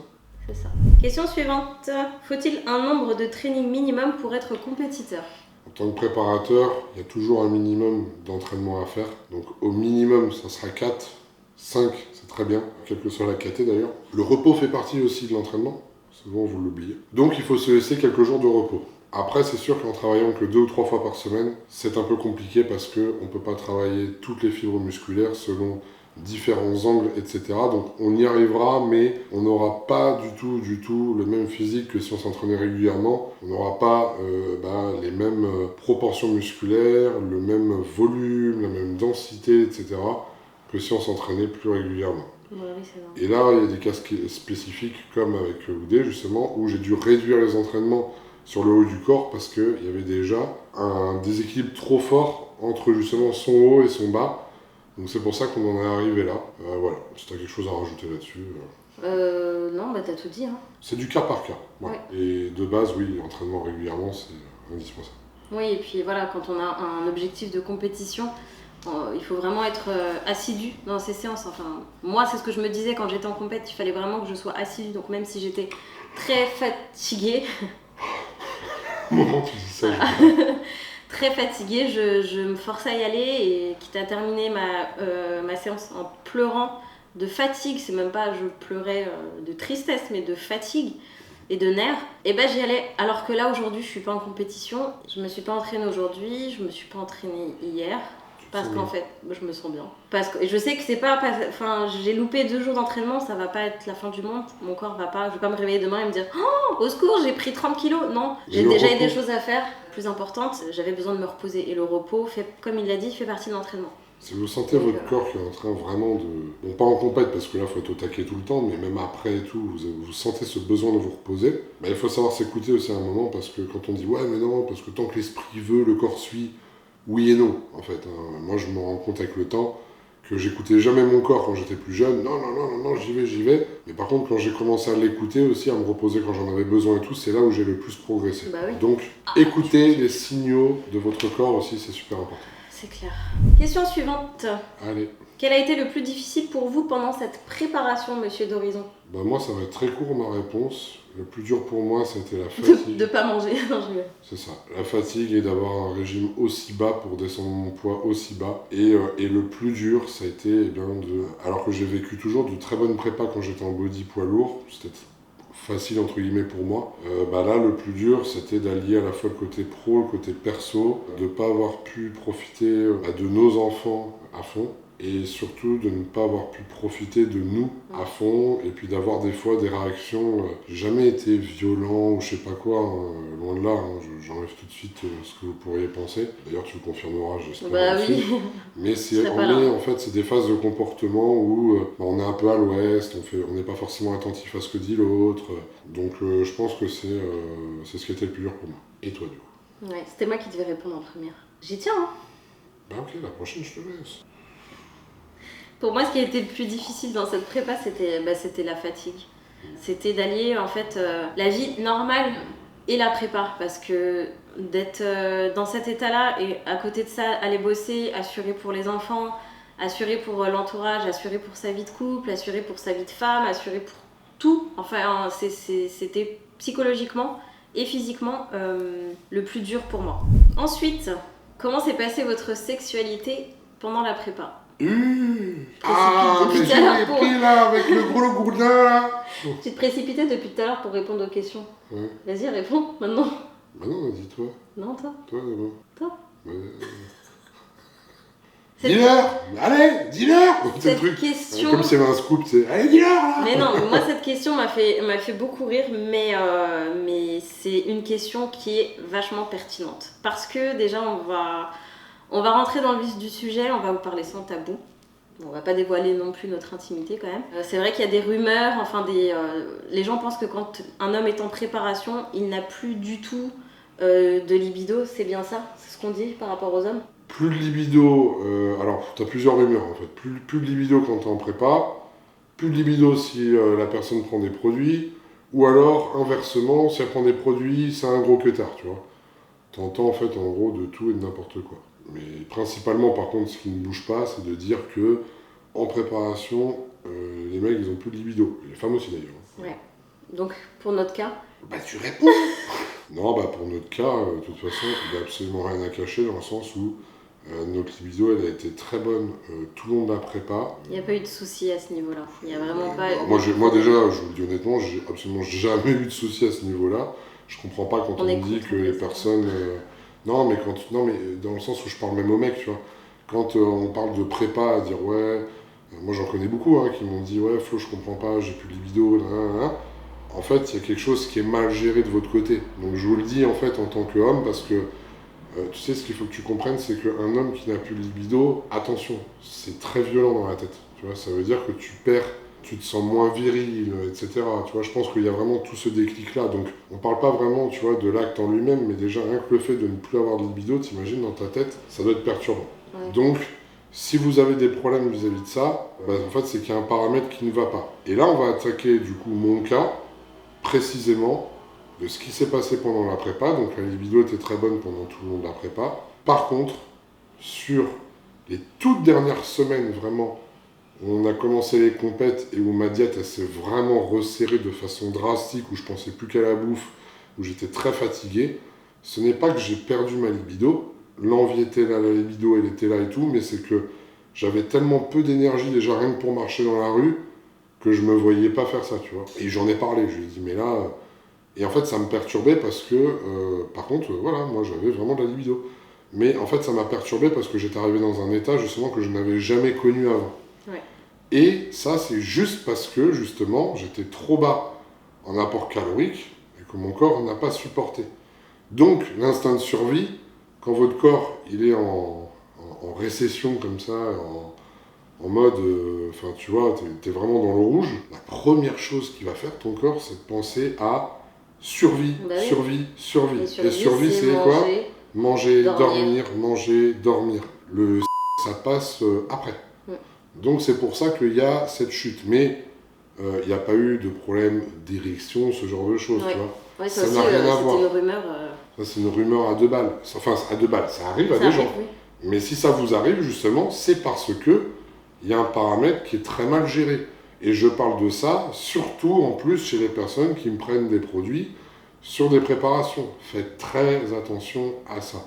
C'est ça. Question suivante. Faut-il un nombre de training minimum pour être compétiteur ? En tant que préparateur, il y a toujours un minimum d'entraînement à faire. Donc au minimum, ça sera 4, 5, c'est très bien, quelle que soit la caté d'ailleurs. Le repos fait partie aussi de l'entraînement. Souvent, vous l'oubliez. Donc, il faut se laisser quelques jours de repos. Après, c'est sûr qu'en travaillant que 2 ou 3 fois par semaine, c'est un peu compliqué parce qu'on ne peut pas travailler toutes les fibres musculaires selon différents angles, etc. Donc, on y arrivera, mais on n'aura pas du tout le même physique que si on s'entraînait régulièrement. On n'aura pas les mêmes proportions musculaires, le même volume, la même densité, etc. que si on s'entraînait plus régulièrement. Oui, c'est vrai. Et là, il y a des cas spécifiques, comme avec Oudé, justement, où j'ai dû réduire les entraînements sur le haut du corps parce qu'il y avait déjà un déséquilibre trop fort entre justement son haut et son bas. Donc c'est pour ça qu'on en est arrivé là. Voilà, si tu as quelque chose à rajouter là-dessus. Non, bah t'as tout dit. Hein. C'est du cas par cas. Voilà. Ouais. Et de base, oui, l'entraînement régulièrement, c'est indispensable. Oui, et puis voilà, quand on a un objectif de compétition, il faut vraiment être assidu dans ces séances. Enfin, moi, c'est ce que je me disais quand j'étais en compète, il fallait vraiment que je sois assidue. Donc même si j'étais très fatiguée, Au moment où tu dis ça, très fatiguée, je me forçais à y aller et quitte à terminer ma séance en pleurant de fatigue, c'est même pas je pleurais de tristesse, mais de fatigue et de nerfs, et ben j'y allais. Alors que là, aujourd'hui, je suis pas en compétition, je me suis pas entraînée aujourd'hui, je me suis pas entraînée hier. Parce qu'en fait, je me sens bien. Parce que je sais que c'est pas. Enfin, j'ai loupé 2 jours d'entraînement, ça va pas être la fin du monde. Mon corps va pas. Je vais pas me réveiller demain et me dire oh, au secours, j'ai pris 30 kilos. Non, j'ai déjà des choses à faire plus importantes. J'avais besoin de me reposer. Et le repos, comme il l'a dit, fait partie de l'entraînement. Si vous sentez votre corps qui est en train vraiment de... Bon, pas en compète parce que là, il faut être au taquet tout le temps, mais même après et tout, vous sentez ce besoin de vous reposer, il faut savoir s'écouter aussi à un moment parce que quand on dit ouais, mais non, parce que tant que l'esprit veut, le corps suit. Oui et non, en fait. Moi, je me rends compte avec le temps que j'écoutais jamais mon corps quand j'étais plus jeune. Non, j'y vais. Mais par contre, quand j'ai commencé à l'écouter aussi, à me reposer quand j'en avais besoin et tout, c'est là où j'ai le plus progressé. Bah oui. Donc, écoutez les signaux de votre corps aussi, c'est super important. C'est clair. Question suivante. Allez. Quel a été le plus difficile pour vous pendant cette préparation, monsieur d'Horizon ? Moi, ça va être très court ma réponse. Le plus dur pour moi, c'était la fatigue. De pas manger. Non, je... C'est ça. La fatigue et d'avoir un régime aussi bas pour descendre mon poids aussi bas. Et le plus dur, ça a été alors que j'ai vécu toujours de très bonnes prépas quand j'étais en body poids lourd, c'était facile entre guillemets pour moi. Là, le plus dur, c'était d'allier à la fois le côté pro, le côté perso, de ne pas avoir pu profiter de nos enfants à fond. Et surtout de ne pas avoir pu profiter de nous à fond, et puis d'avoir des fois des réactions. J'ai jamais été violent ou je sais pas quoi, loin de là, j'enlève tout de suite ce que vous pourriez penser. D'ailleurs, tu le confirmeras, j'espère. Bah oui. Mais en fait, c'est des phases de comportement où on est un peu à l'ouest, on n'est pas forcément attentif à ce que dit l'autre. Donc je pense que c'est ce qui était le plus dur pour moi. Et toi, du coup ? Ouais, c'était moi qui devais répondre en première. J'y tiens, hein. Ok, la prochaine, je te laisse. Pour moi, ce qui a été le plus difficile dans cette prépa, c'était la fatigue. C'était d'allier en fait la vie normale et la prépa. Parce que d'être dans cet état-là et à côté de ça, aller bosser, assurer pour les enfants, assurer pour l'entourage, assurer pour sa vie de couple, assurer pour sa vie de femme, assurer pour tout. Enfin, c'était psychologiquement et physiquement le plus dur pour moi. Ensuite, comment s'est passée votre sexualité pendant la prépa ? Mais je l'ai pris là, avec le gros gourdin là. Tu te précipitais depuis tout à l'heure pour répondre aux questions. Ouais. Vas-y, réponds maintenant. Bah non, dis-toi. Non, toi. Toi d'abord. Toi. Dis-leur. Allez, dis-leur. Cette question... Comme c'est un scoop, c'est allez, dis-leur là. Mais non, moi cette question m'a fait beaucoup rire, mais c'est une question qui est vachement pertinente. Parce que déjà, on va rentrer dans le vif du sujet, on va vous parler sans tabou. On va pas dévoiler non plus notre intimité quand même. C'est vrai qu'il y a des rumeurs, les gens pensent que quand un homme est en préparation, il n'a plus du tout de libido, c'est bien ça ? C'est ce qu'on dit par rapport aux hommes ? Plus de libido, alors tu as plusieurs rumeurs en fait. Plus de libido quand tu es en prépa, plus de libido si la personne prend des produits, ou alors inversement, si elle prend des produits, c'est un gros queutard, tu vois. T'entends en fait en gros de tout et de n'importe quoi. Mais principalement, par contre, ce qui ne bouge pas, c'est de dire que en préparation, les mecs, ils ont plus de libido. Les femmes aussi d'ailleurs. Ouais. Donc, pour notre cas ? Tu réponds. Non, pour notre cas, de toute façon, il n'y a absolument rien à cacher dans le sens où Notre libido, elle a été très bonne tout le long de la prépa. Il n'y a pas eu de soucis à ce niveau-là. Il n'y a vraiment pas. Moi déjà, je vous le dis honnêtement, j'ai absolument jamais eu de soucis à ce niveau-là. Je comprends pas quand on me dit que les personnes. Non, mais dans le sens où je parle même aux mecs, tu vois. Quand on parle de prépa, à dire ouais, moi j'en connais beaucoup qui m'ont dit ouais, Flo, je comprends pas, j'ai plus de libido, là. En fait, il y a quelque chose qui est mal géré de votre côté. Donc je vous le dis en fait en tant qu'homme, parce que tu sais, ce qu'il faut que tu comprennes, c'est qu'un homme qui n'a plus de libido, attention, c'est très violent dans la tête. Tu vois, ça veut dire que tu perds, tu te sens moins viril, etc. Tu vois, je pense qu'il y a vraiment tout ce déclic-là. Donc, on parle pas vraiment, tu vois, de l'acte en lui-même, mais déjà, rien que le fait de ne plus avoir de libido, t'imagines, dans ta tête, ça doit être perturbant. Ouais. Donc, si vous avez des problèmes vis-à-vis de ça, en fait, c'est qu'il y a un paramètre qui ne va pas. Et là, on va attaquer, du coup, mon cas, précisément, de ce qui s'est passé pendant la prépa. Donc la libido était très bonne pendant tout le long de la prépa. Par contre, sur les toutes dernières semaines, vraiment, où on a commencé les compètes et où ma diète elle s'est vraiment resserrée de façon drastique, où je pensais plus qu'à la bouffe, où j'étais très fatigué, ce n'est pas que j'ai perdu ma libido. L'envie était là, la libido elle était là et tout, mais c'est que j'avais tellement peu d'énergie déjà rien que pour marcher dans la rue que je me voyais pas faire ça, tu vois. Et j'en ai parlé, je lui ai dit mais là... Et en fait, ça me perturbait parce que, par contre, voilà, moi j'avais vraiment de la libido. Mais en fait, ça m'a perturbé parce que j'étais arrivé dans un état justement que je n'avais jamais connu avant. Ouais. Et ça, c'est juste parce que justement, j'étais trop bas en apport calorique et que mon corps n'a pas supporté. Donc, l'instinct de survie, quand votre corps il est en récession comme ça, en mode, enfin tu vois, t'es vraiment dans le rouge, la première chose qu'il va faire ton corps, c'est de penser à survie, Bah oui. survie. Et survie, c'est quoi? Manger, dormir. manger, dormir. Le ça passe après. Donc c'est pour ça qu'il y a cette chute. Mais il n'y a pas eu de problème d'érection, ce genre de choses, tu vois. Ouais, ça n'a rien à voir. C'était une rumeur. Ça, c'est une rumeur à 2 balles. Enfin, à 2 balles, ça arrive à des gens. Oui. Mais si ça vous arrive, justement, c'est parce que il y a un paramètre qui est très mal géré. Et je parle de ça, surtout en plus chez les personnes qui me prennent des produits sur des préparations. Faites très attention à ça.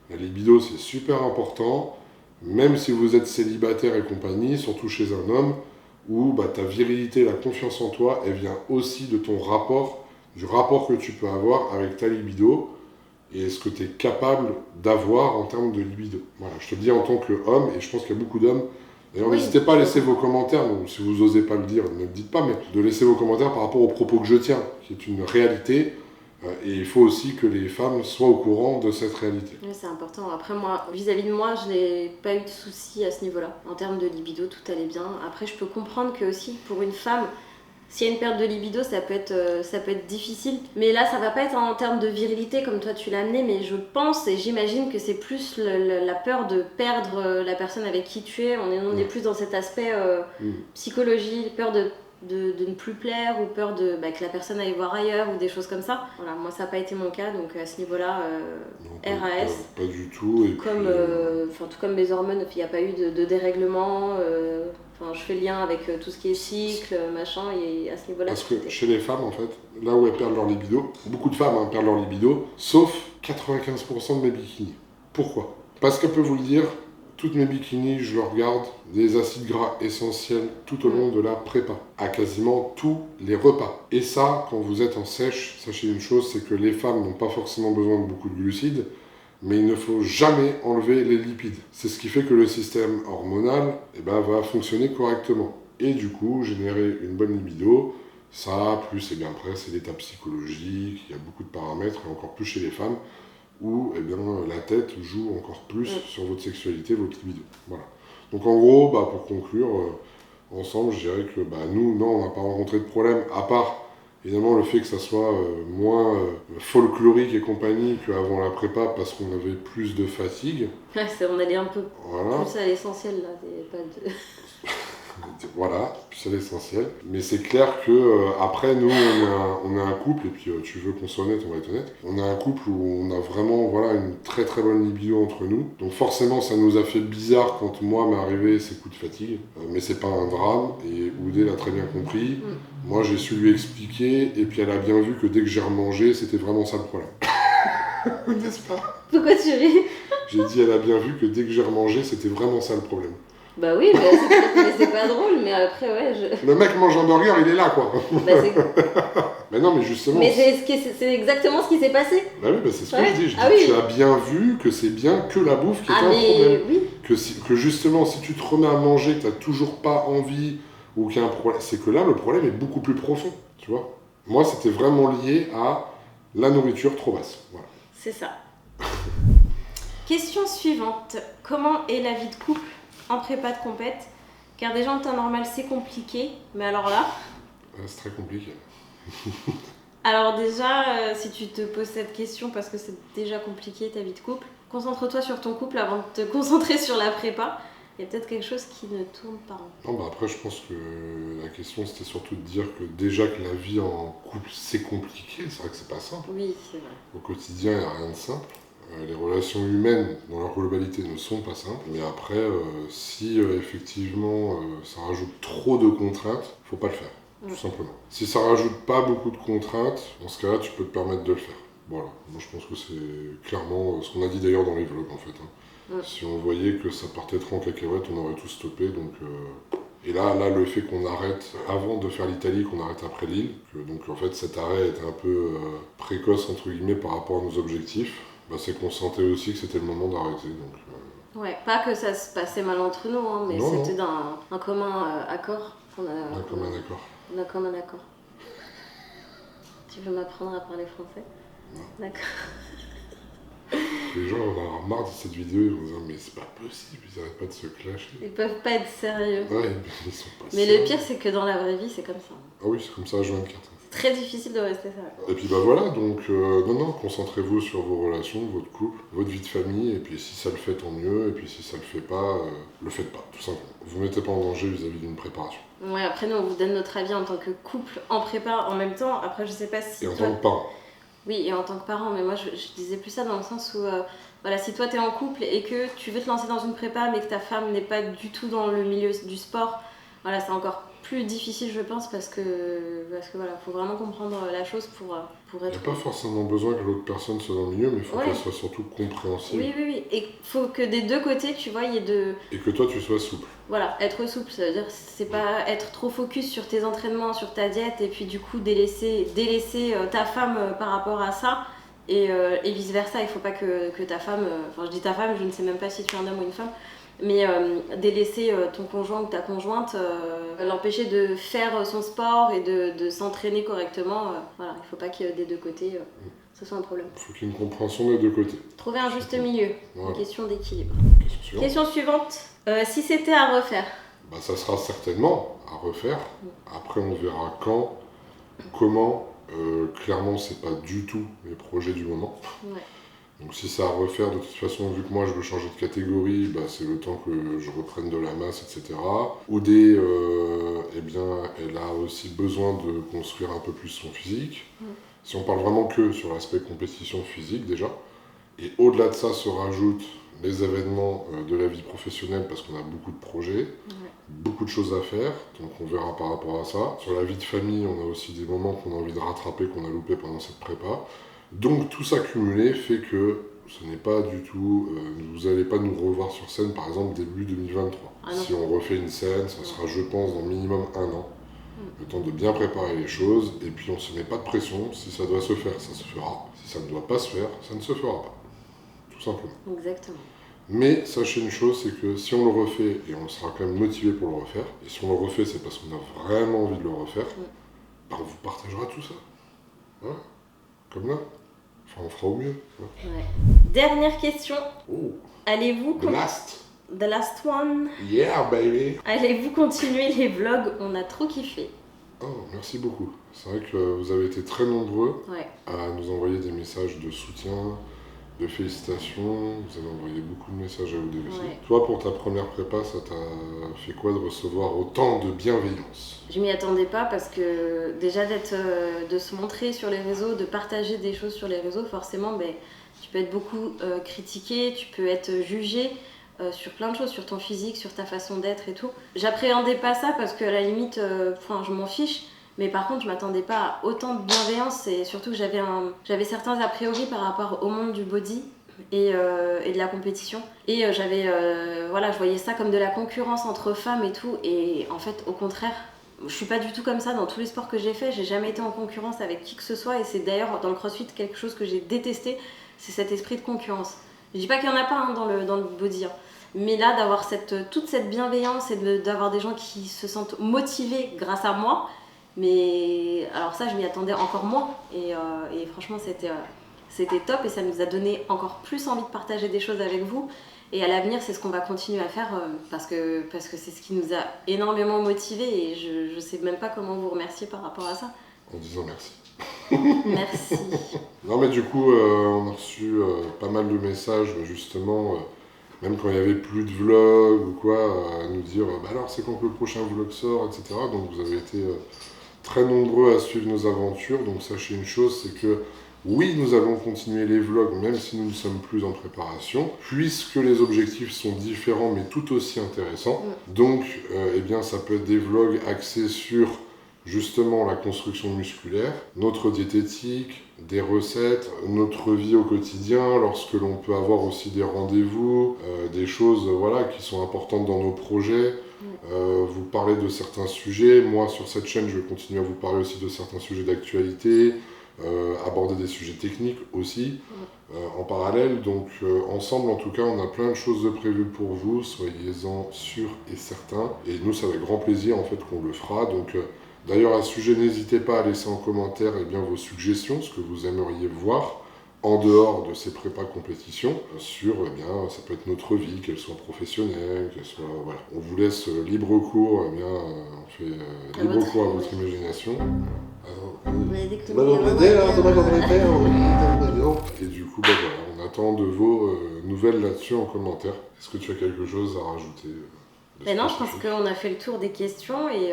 La libido, c'est super important, même si vous êtes célibataire et compagnie, surtout chez un homme, où ta virilité, la confiance en toi, elle vient aussi de ton rapport, du rapport que tu peux avoir avec ta libido, et ce que tu es capable d'avoir en termes de libido. Voilà, je te le dis en tant qu'homme, et je pense qu'il y a beaucoup d'hommes. D'ailleurs, n'hésitez pas à laisser vos commentaires, donc, si vous n'osez pas le dire, ne le dites pas, mais de laisser vos commentaires par rapport aux propos que je tiens, qui est une réalité, et il faut aussi que les femmes soient au courant de cette réalité. Oui, c'est important. Après, moi, vis-à-vis de moi, je n'ai pas eu de soucis à ce niveau-là. En termes de libido, tout allait bien. Après, je peux comprendre que aussi, pour une femme, s'il y a une perte de libido, ça peut être difficile. Mais là, ça va pas être en termes de virilité comme toi tu l'as amené, mais je pense et j'imagine que c'est plus la peur de perdre la personne avec qui tu es. On est plus dans cet aspect psychologie, peur de ne plus plaire ou peur que la personne aille voir ailleurs ou des choses comme ça. Voilà, moi ça n'a pas été mon cas, donc à ce niveau-là, non, RAS. Pas du tout. Et tout comme mes hormones, il n'y a pas eu de dérèglement. Je fais le lien avec tout ce qui est cycle, machin, et à ce niveau-là... Parce que chez les femmes, en fait, là où elles perdent leur libido, beaucoup de femmes perdent leur libido, sauf 95% de mes bikinis. Pourquoi? Parce qu'elle peut vous le dire, toutes mes bikinis, je leur garde des acides gras essentiels tout au long de la prépa, à quasiment tous les repas. Et ça, quand vous êtes en sèche, sachez une chose, c'est que les femmes n'ont pas forcément besoin de beaucoup de glucides, mais il ne faut jamais enlever les lipides. C'est ce qui fait que le système hormonal va fonctionner correctement. Et du coup, générer une bonne libido, ça, plus après, c'est l'état psychologique, il y a beaucoup de paramètres, et encore plus chez les femmes, où la tête joue encore plus sur votre sexualité, votre libido. Voilà. Donc en gros, pour conclure, ensemble, je dirais que nous, non, on n'a pas rencontré de problème, à part évidemment le fait que ça soit moins folklorique et compagnie qu'avant la prépa, parce qu'on avait plus de fatigue. Ouais, on allait un peu plus à l'essentiel là, pas de... Voilà, c'est l'essentiel. Mais c'est clair que après, nous, on a un couple, et puis tu veux qu'on soit honnête, on va être honnête. On a un couple où on a vraiment une très très bonne libido entre nous. Donc forcément, ça nous a fait bizarre quand moi m'est arrivé ces coups de fatigue. Mais c'est pas un drame, et Oudé l'a très bien compris. Moi, j'ai su lui expliquer, et puis elle a bien vu que dès que j'ai remangé, c'était vraiment ça le problème. N'est-ce pas? Pourquoi tu ris? J'ai dit, elle a bien vu que dès que j'ai remangé, c'était vraiment ça le problème. Bah oui, mais c'est pas drôle, mais après, ouais, Le mec mange un burger, il est là, quoi. Bah, Mais non, mais justement... Mais c'est exactement ce qui s'est passé. Bah oui, bah c'est ce que Ouais. je dis. Je dis, Ah oui. tu as bien vu que c'est bien que la bouffe qui est un problème. Oui. Que justement, si tu te remets à manger, que tu n'as toujours pas envie, ou qu'il y a un problème, c'est que là, le problème est beaucoup plus profond, tu vois. Moi, c'était vraiment lié à la nourriture trop basse. Voilà. C'est ça. Question suivante. Comment est la vie de couple en prépa de compète? Car déjà en temps normal, c'est compliqué, mais alors là... C'est très compliqué. Alors déjà, si tu te poses cette question parce que c'est déjà compliqué ta vie de couple, concentre-toi sur ton couple avant de te concentrer sur la prépa. Il y a peut-être quelque chose qui ne tourne pas rond. Non, bah après, je pense que la question, c'était surtout de dire que déjà que la vie en couple, c'est compliqué. C'est vrai que c'est pas simple. Oui, c'est vrai. Au quotidien, il n'y a rien de simple. Les relations humaines, dans leur globalité, ne sont pas simples. Mais après, si effectivement ça rajoute trop de contraintes, faut pas le faire. Tout simplement. Si ça rajoute pas beaucoup de contraintes, dans ce cas-là, tu peux te permettre de le faire. Voilà. Moi, je pense que c'est clairement ce qu'on a dit d'ailleurs dans les vlogs, en fait. Si on voyait que ça partait trop en cacahuète, on aurait tout stoppé. Donc, et là, le fait qu'on arrête avant de faire l'Italie, qu'on arrête après Lille, donc en fait cet arrêt était un peu précoce entre guillemets par rapport à nos objectifs, bah, c'est qu'on sentait aussi que c'était le moment d'arrêter. Donc, ouais, pas que ça se passait mal entre nous, hein, mais non, c'était un commun accord. Un commun accord. Un commun accord. Tu veux m'apprendre à parler français? Non. D'accord. Les gens vont avoir marre de cette vidéo, ils vont dire mais c'est pas possible, ils arrêtent pas de se clasher. Ils peuvent pas être sérieux. Ouais, ils sont pas Mais sérieux. le pire, c'est que dans la vraie vie, c'est comme ça. Ah oui, c'est comme ça, H24. C'est très difficile de rester sérieux. Et puis bah voilà, donc non, concentrez-vous sur vos relations, votre couple, votre vie de famille, et puis si ça le fait, tant mieux, et puis si ça le fait pas, le faites pas, tout simplement. Vous mettez pas en danger vis-à-vis d'une préparation. Ouais, après nous, on vous donne notre avis en tant que couple en prépa en même temps. Après, je sais pas si. Et en tant que parent. Oui, et en tant que parent, mais moi je disais plus ça dans le sens où, voilà, si toi t'es en couple et que tu veux te lancer dans une prépa mais que ta femme n'est pas du tout dans le milieu du sport, voilà, c'est encore plus difficile, je pense, parce que voilà, faut vraiment comprendre la chose pour Il n'y être. a pas forcément besoin que l'autre personne soit dans le milieu, mais il faut Ouais. qu'elle soit surtout compréhensible. Oui. Et faut que des deux côtés, tu vois, il y ait de. Et que toi tu sois souple. Voilà, être souple, ça veut dire c'est pas être trop focus sur tes entraînements, sur ta diète, et puis du coup délaisser ta femme par rapport à ça, et vice versa. Il faut pas que ta femme, enfin je dis ta femme, je ne sais même pas si tu es un homme ou une femme, mais délaisser ton conjoint ou ta conjointe, l'empêcher de faire son sport et de s'entraîner correctement. Voilà, il faut pas qu'il y ait des deux côtés, ce soit un problème. Il faut qu'il y ait une compréhension des deux côtés. Trouver un juste milieu, Voilà. une question d'équilibre. Question suivante. Question suivante, si c'était à refaire. Bah, ça sera certainement à refaire. Après, on verra quand, comment. Clairement, c'est pas du tout mes projets du moment. Ouais. Donc, si c'est à refaire, de toute façon, vu que moi je veux changer de catégorie, bah, c'est le temps que je reprenne de la masse, etc. Oudé, eh bien, elle a aussi besoin de construire un peu plus son physique. Si on parle vraiment que sur l'aspect compétition physique, déjà. Et au-delà de ça se rajoutent les événements de la vie professionnelle parce qu'on a beaucoup de projets, beaucoup de choses à faire, donc on verra par rapport à ça. Sur la vie de famille, on a aussi des moments qu'on a envie de rattraper, qu'on a loupé pendant cette prépa. Donc tout ça cumulé fait que ce n'est pas du tout... vous n'allez pas nous revoir sur scène par exemple début 2023. Si on refait une scène, ça sera je pense dans minimum 1 an. Le temps de bien préparer les choses et puis on ne se met pas de pression. Si ça doit se faire, ça se fera. Si ça ne doit pas se faire, ça ne se fera pas. Tout simplement. Exactement. Mais sachez une chose, c'est que si on le refait, et on sera quand même motivé pour le refaire, et si on le refait, c'est parce qu'on a vraiment envie de le refaire, bah on vous partagera tout ça. Voilà. Comme là. Enfin, on fera au mieux. Ouais. Dernière question. Oh, Allez-vous... the last one. Yeah, baby. Allez-vous continuer les vlogs? On a trop kiffé. Oh, merci beaucoup. C'est vrai que vous avez été très nombreux à nous envoyer des messages de soutien, de félicitations. Vous avez envoyé beaucoup de messages à Oudé aussi. Toi, pour ta première prépa, ça t'a fait quoi de recevoir autant de bienveillance? Je m'y attendais pas parce que déjà de se montrer sur les réseaux, de partager des choses sur les réseaux, forcément, tu peux être beaucoup critiqué, tu peux être jugé sur plein de choses, sur ton physique, sur ta façon d'être et tout. J'appréhendais pas ça parce qu'à la limite, je m'en fiche. Mais par contre, je m'attendais pas à autant de bienveillance et surtout que j'avais certains a priori par rapport au monde du body. et de la compétition. Et je voyais ça comme de la concurrence entre femmes et tout. Et en fait, au contraire, je suis pas du tout comme ça dans tous les sports que j'ai fait. J'ai jamais été en concurrence avec qui que ce soit. Et c'est d'ailleurs dans le CrossFit quelque chose que j'ai détesté, c'est cet esprit de concurrence. Je dis pas qu'il y en a pas dans le body, hein. Mais là, d'avoir toute cette bienveillance et d'avoir des gens qui se sentent motivés grâce à moi, mais alors ça, je m'y attendais encore moins. Et franchement, c'était top et ça nous a donné encore plus envie de partager des choses avec vous. Et à l'avenir, c'est ce qu'on va continuer à faire parce que c'est ce qui nous a énormément motivés et je sais même pas comment vous remercier par rapport à ça. En disant merci. Merci. Non mais du coup, on a reçu pas mal de messages justement, même quand il n'y avait plus de vlog ou quoi, à nous dire alors c'est quand que le prochain vlog sort, etc. Donc vous avez été très nombreux à suivre nos aventures. Donc sachez une chose, c'est que oui, nous allons continuer les vlogs, même si nous ne sommes plus en préparation, puisque les objectifs sont différents, mais tout aussi intéressants. Donc, eh bien, ça peut être des vlogs axés sur, justement, la construction musculaire, notre diététique, des recettes, notre vie au quotidien, lorsque l'on peut avoir aussi des rendez-vous, des choses, voilà, qui sont importantes dans nos projets. Vous parler de certains sujets. Moi, sur cette chaîne, je vais continuer à vous parler aussi de certains sujets d'actualité. Aborder des sujets techniques aussi en parallèle. Donc ensemble, en tout cas, on a plein de choses de prévues pour vous, soyez-en sûrs et certains. Et nous, c'est avec grand plaisir en fait qu'on le fera. Donc d'ailleurs, à ce sujet, n'hésitez pas à laisser en commentaire bien, vos suggestions, ce que vous aimeriez voir en dehors de ces prépas compétitions, sur, ça peut être notre vie, qu'elle soit professionnelle, qu'elle soit, voilà. On vous laisse libre cours, on fait libre cours à votre imagination. Et du coup, voilà, on attend de vos nouvelles là-dessus en commentaire. Est-ce que tu as quelque chose à rajouter Non, je pense qu'on a fait le tour des questions et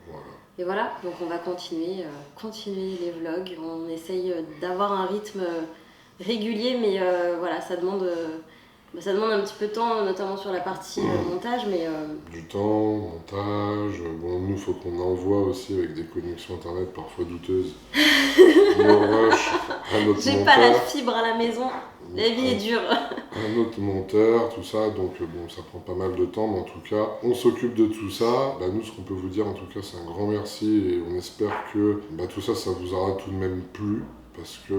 voilà. Et voilà, donc on va continuer les vlogs. On essaye d'avoir un rythme régulier, mais voilà, ça demande un petit peu de temps, notamment sur la partie montage. Mais, Du temps, montage, bon, nous, il faut qu'on envoie aussi avec des connexions internet parfois douteuses. Nos rush à notre J'ai monteur. pas la fibre à la maison, la vie est dure. Un autre monteur, tout ça, donc bon, ça prend pas mal de temps, mais en tout cas, on s'occupe de tout ça. Nous, ce qu'on peut vous dire, en tout cas, c'est un grand merci et on espère que tout ça, ça vous aura tout de même plu. Parce que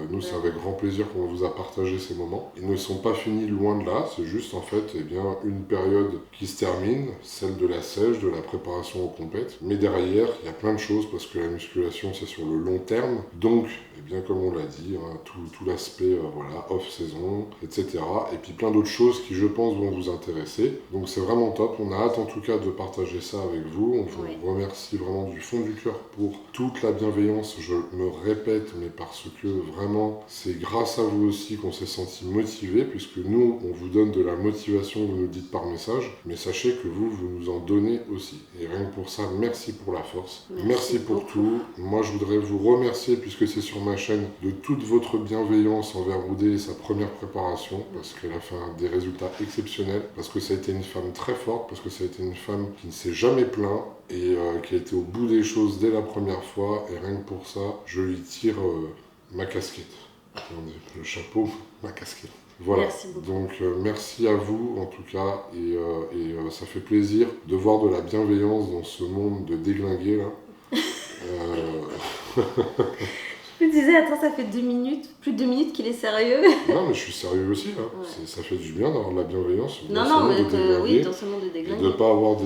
nous, c'est avec grand plaisir qu'on vous a partagé ces moments. Ils ne sont pas finis loin de là, c'est juste en fait une période qui se termine, celle de la sèche, de la préparation aux compètes. Mais derrière, il y a plein de choses parce que la musculation, c'est sur le long terme. Donc, comme on l'a dit, tout l'aspect off-saison, etc. Et puis plein d'autres choses qui, je pense, vont vous intéresser. Donc c'est vraiment top. On a hâte en tout cas de partager ça avec vous. On vous remercie vraiment du fond du cœur pour toute la bienveillance. Je me répète, mais parce que vraiment, c'est grâce à vous aussi qu'on s'est senti motivé, puisque nous, on vous donne de la motivation, vous nous dites par message, mais sachez que vous nous en donnez aussi. Et rien que pour ça, merci pour la force. Merci pour tout. Moi, je voudrais vous remercier, puisque c'est sur ma chaîne, de toute votre bienveillance envers Oudé et sa première préparation, parce qu'elle a fait des résultats exceptionnels, parce que ça a été une femme très forte, parce que ça a été une femme qui ne s'est jamais plaint, et qui a été au bout des choses dès la première fois, et rien que pour ça, je lui tire ma casquette. Le chapeau, ma casquette. Voilà, merci beaucoup. Donc merci à vous en tout cas, et ça fait plaisir de voir de la bienveillance dans ce monde de déglingués là. Je me disais, attends, ça fait 2 minutes, plus de 2 minutes qu'il est sérieux. Non, mais je suis sérieux aussi. Ça fait du bien d'avoir de la bienveillance. Mais dans ce monde de déglingués. Et de ne pas avoir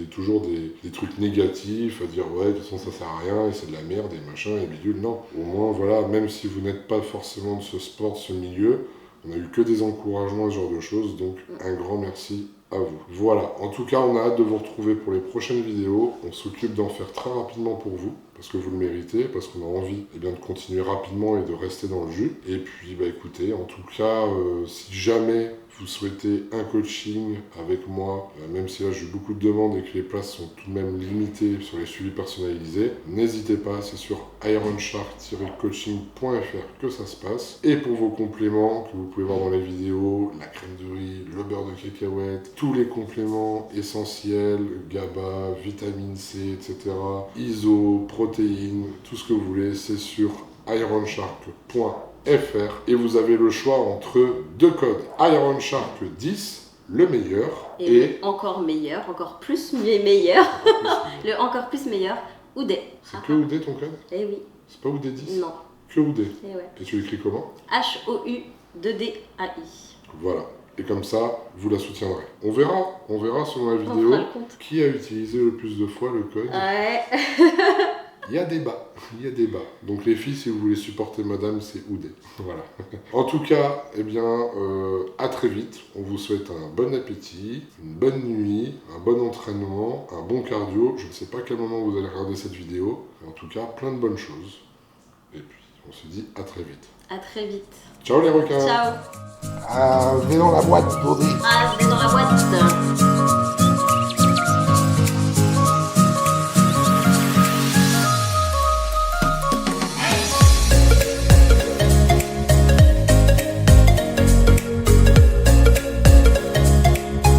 toujours des trucs négatifs, à dire ouais, de toute façon ça sert à rien, et c'est de la merde, et machin, et bidule. Non, au moins, voilà, même si vous n'êtes pas forcément de ce sport, de ce milieu, on a eu que des encouragements, ce genre de choses, donc un grand merci à vous. Voilà, en tout cas, on a hâte de vous retrouver pour les prochaines vidéos. On s'occupe d'en faire très rapidement pour vous, parce que vous le méritez, parce qu'on a envie de continuer rapidement et de rester dans le jus. Et puis, écoutez, en tout cas, si jamais vous souhaitez un coaching avec moi, même si là j'ai eu beaucoup de demandes et que les places sont tout de même limitées sur les suivis personnalisés, n'hésitez pas, c'est sur ironshark-coaching.fr que ça se passe. Et pour vos compléments que vous pouvez voir dans les vidéos, la crème de riz, le beurre de cacahuète, tous les compléments essentiels, GABA, vitamine C, etc., ISO, protéines, tout ce que vous voulez, c'est sur ironshark.fr. Et vous avez le choix entre deux codes. Iron Shark 10, le meilleur, et le encore meilleur, encore plus meilleur, le encore plus meilleur, Oudé. C'est que Oudé ton code? Eh oui. C'est pas Oudé 10? Non. Que Oudé. Et ouais. Et tu l'écris comment? HOU2DAI. Voilà. Et comme ça, vous la soutiendrez. On verra selon la vidéo qui a utilisé le plus de fois le code. Ouais. Il y a débat. Donc les filles, si vous voulez supporter madame, c'est Oudé. Voilà. En tout cas, eh bien, à très vite. On vous souhaite un bon appétit, une bonne nuit, un bon entraînement, un bon cardio. Je ne sais pas à quel moment vous allez regarder cette vidéo. Mais en tout cas, plein de bonnes choses. Et puis, on se dit à très vite. À très vite. Ciao les requins. Ciao. Venez dans la boîte, Bourdé. Venez dans la boîte.